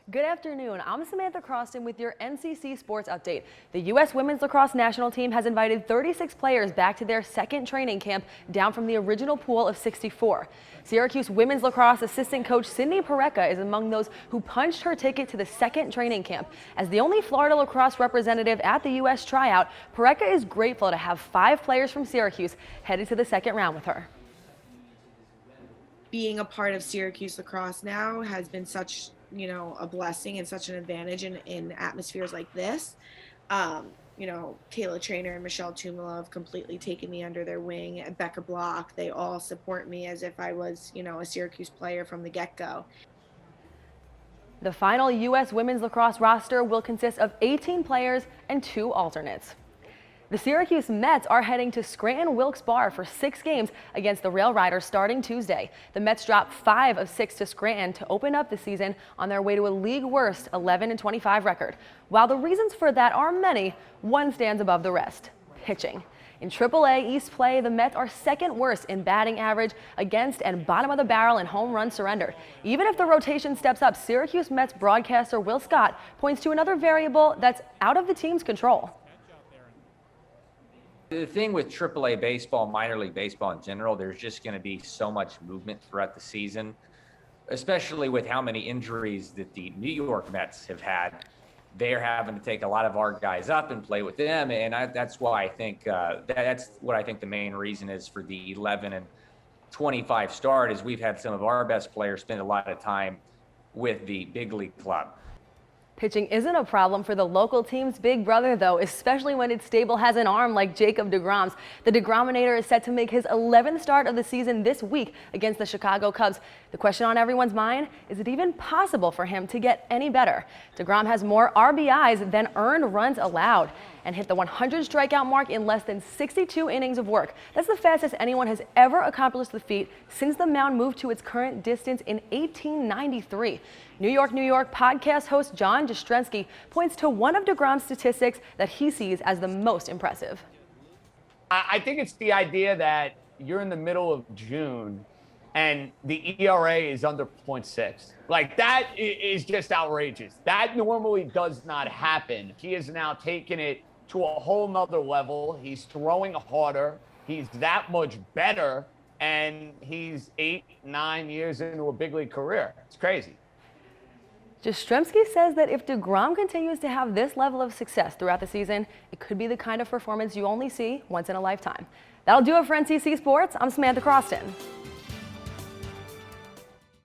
Good afternoon. I'm Samantha Croston with your NCC Sports Update. The U.S. Women's Lacrosse National Team has invited 36 players back to their second training camp, down from the original pool of 64. Syracuse women's lacrosse assistant coach Sydney Parecka is among those who punched her ticket to the second training camp. As the only Florida lacrosse representative at the U.S. tryout, Parecka is grateful to have 5 players from Syracuse headed to the second round with her. Being a part of Syracuse lacrosse now has been such, a blessing and such an advantage in atmospheres like this. Kayla Trainer and Michelle Tumala have completely taken me under their wing. Becca Block, they all support me as if I was, a Syracuse player from the get-go. The final U.S. women's lacrosse roster will consist of 18 players and 2 alternates. The Syracuse Mets are heading to Scranton Wilkes Barre for 6 games against the Rail Riders starting Tuesday. The Mets dropped 5 of 6 to Scranton to open up the season on their way to a league-worst 11-25 record. While the reasons for that are many, one stands above the rest: pitching. In AAA East play, the Mets are second worst in batting average against and bottom of the barrel in home run surrender. Even if the rotation steps up, Syracuse Mets broadcaster Will Scott points to another variable that's out of the team's control. The thing with AAA baseball, minor league baseball in general, there's just going to be so much movement throughout the season, especially with how many injuries that the New York Mets have had. They're having to take a lot of our guys up and play with them, and that's why I think that's what I think the main reason is for the 11-25 start. Is we've had some of our best players spend a lot of time with the big league club. Pitching isn't a problem for the local team's big brother, though, especially when its stable has an arm like Jacob deGrom's. The deGrominator is set to make his 11th start of the season this week against the Chicago Cubs. The question on everyone's mind, is it even possible for him to get any better? deGrom has more RBIs than earned runs allowed and hit the 100 strikeout mark in less than 62 innings of work. That's the fastest anyone has ever accomplished the feat since the mound moved to its current distance in 1893. New York podcast host John Jastrzemski points to one of deGrom's statistics that he sees as the most impressive. I think it's the idea that you're in the middle of June and the ERA is under 0.6. Like, that is just outrageous. That normally does not happen. He has now taken it to a whole nother level. He's throwing harder. He's that much better. And he's 8-9 years into a big league career. It's crazy. Jastrzemski says that if deGrom continues to have this level of success throughout the season, it could be the kind of performance you only see once in a lifetime. That'll do it for NCC Sports. I'm Samantha Croston.